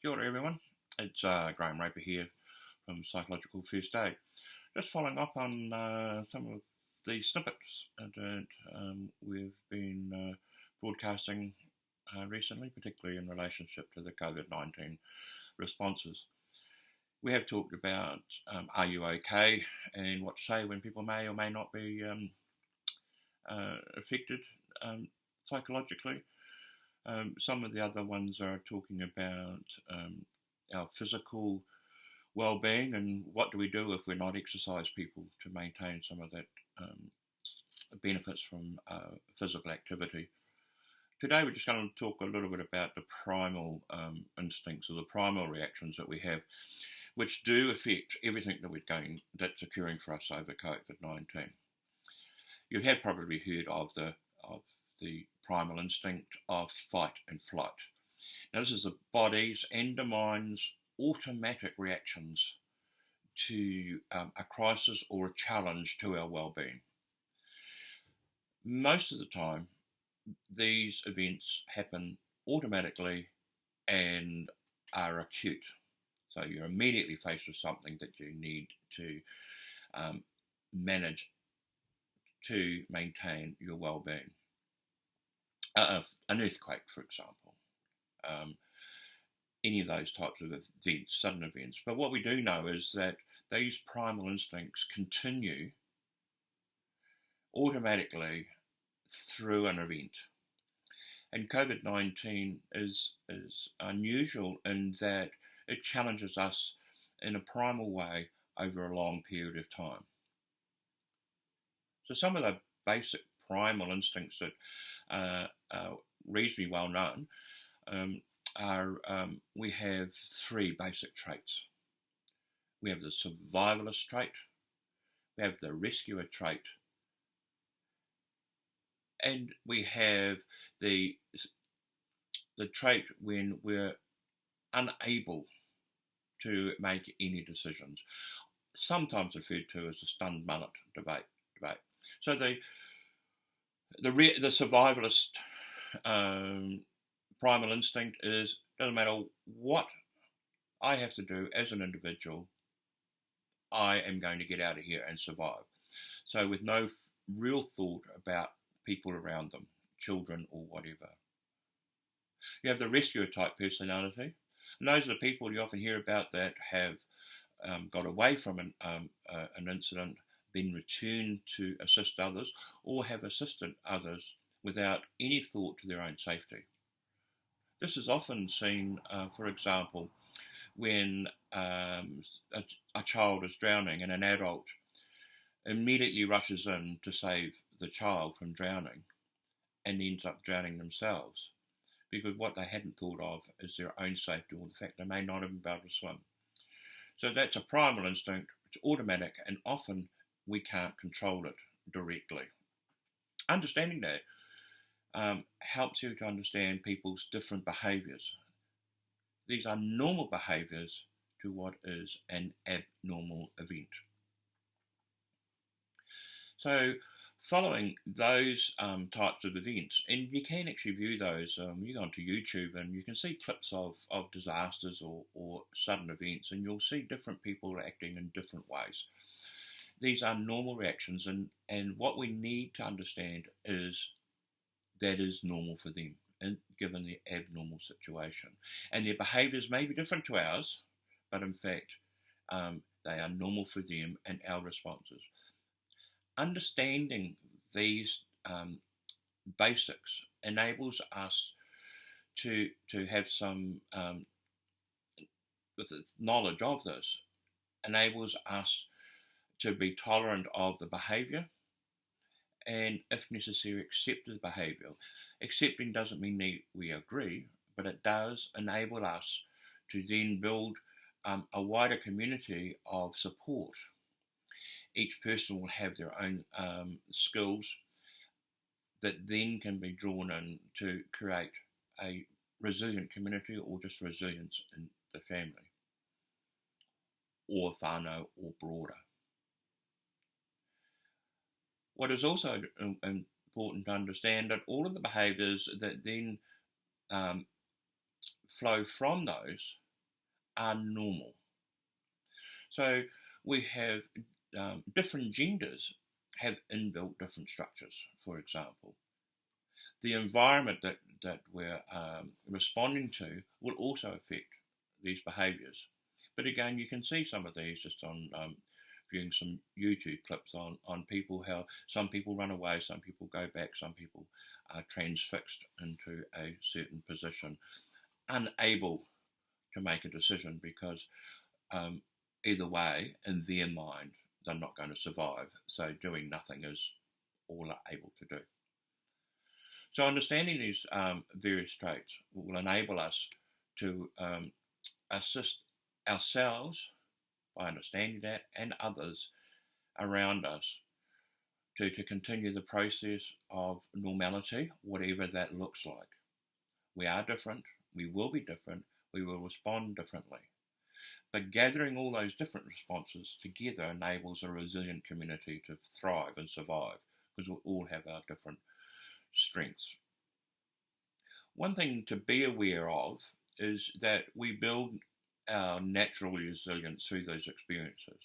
Kia ora everyone, it's Graham Raper here from Psychological First Aid. Just following up on some of the snippets that we've been broadcasting recently, particularly in relationship to the COVID-19 responses. We have talked about are you okay and what to say when people may or may not be affected psychologically. Some of the other ones are talking about our physical well-being and what do we do if we're not exercise people to maintain some of that benefits from physical activity. Today we're just going to talk a little bit about the primal instincts or the primal reactions that we have, which do affect everything that's occurring for us over COVID-19. You have probably heard of the primal instinct of fight and flight. Now, this is the body's and the mind's automatic reactions to a crisis or a challenge to our well-being. Most of the time, these events happen automatically and are acute. So you're immediately faced with something that you need to manage to maintain your well-being. An earthquake, for example, any of those types of events, sudden events. But what we do know is that these primal instincts continue automatically through an event. And COVID-19 is unusual in that it challenges us in a primal way over a long period of time. So some of the basic primal instincts that are reasonably well known we have three basic traits. We have the survivalist trait, we have the rescuer trait, and we have the trait when we're unable to make any decisions, sometimes referred to as the stunned mullet debate. So the survivalist primal instinct is, doesn't matter what I have to do as an individual, I am going to get out of here and survive. So with no real thought about people around them, children or whatever. You have the rescuer type personality. And those are the people you often hear about that have got away from an incident, been returned to assist others, or have assisted others without any thought to their own safety. This is often seen, for example, when a child is drowning and an adult immediately rushes in to save the child from drowning and ends up drowning themselves, because what they hadn't thought of is their own safety or the fact they may not even be able to swim. So that's a primal instinct. It's automatic, and often we can't control it directly. Understanding that helps you to understand people's different behaviours. These are normal behaviours to what is an abnormal event. So following those types of events, and you can actually view those, you go onto YouTube and you can see clips of disasters or sudden events, and you'll see different people acting in different ways. These are normal reactions, and what we need to understand is that is normal for them, given the abnormal situation. And their behaviours may be different to ours, but in fact, they are normal for them and our responses. Understanding these basics enables us to have some, with the knowledge of this, enables us to be tolerant of the behaviour and, if necessary, accept the behaviour. Accepting doesn't mean we agree, but it does enable us to then build a wider community of support. Each person will have their own skills that then can be drawn in to create a resilient community, or just resilience in the family, or whānau, or broader. What is also important to understand that all of the behaviours that then flow from those are normal. So we have different genders have inbuilt different structures, for example. The environment that we're responding to will also affect these behaviours. But again, you can see some of these just on viewing some YouTube clips on people, how some people run away, some people go back, some people are transfixed into a certain position, unable to make a decision because either way, in their mind, they're not going to survive. So doing nothing is all they're able to do. So understanding these various traits will enable us to assist ourselves by understanding that and others around us to continue the process of normality, whatever that looks like. We are different, we will be different, we will respond differently. But gathering all those different responses together enables a resilient community to thrive and survive, because we all have our different strengths. One thing to be aware of is that we build our natural resilience through those experiences.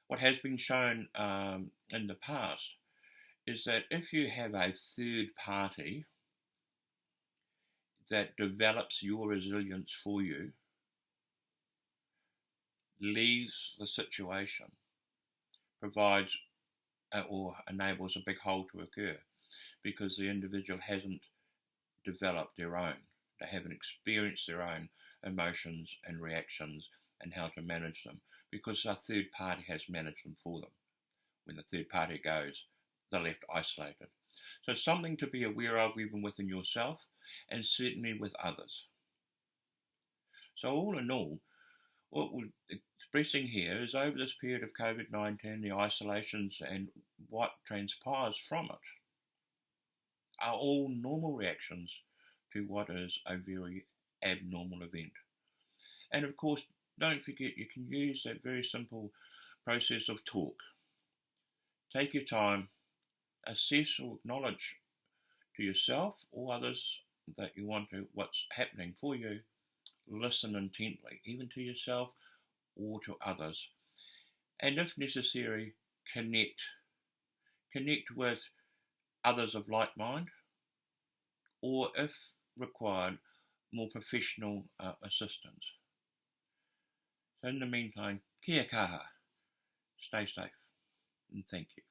What has been shown in the past is that if you have a third party that develops your resilience for you, leaves the situation, provides or enables a big hole to occur because the individual hasn't developed their own. They haven't experienced their own emotions and reactions and how to manage them because a third party has managed them for them. When the third party goes, they're left isolated. So something to be aware of even within yourself and certainly with others. So all in all, what we're expressing here is over this period of COVID-19, the isolations and what transpires from it are all normal reactions to what is a very abnormal event. And of course, don't forget you can use that very simple process of talk. Take your time, assess or acknowledge to yourself or others that you want to, what's happening for you. Listen intently, even to yourself or to others. And if necessary, connect. Connect with others of like mind, or if required, more professional assistance. So in the meantime, kia kaha, stay safe, and thank you.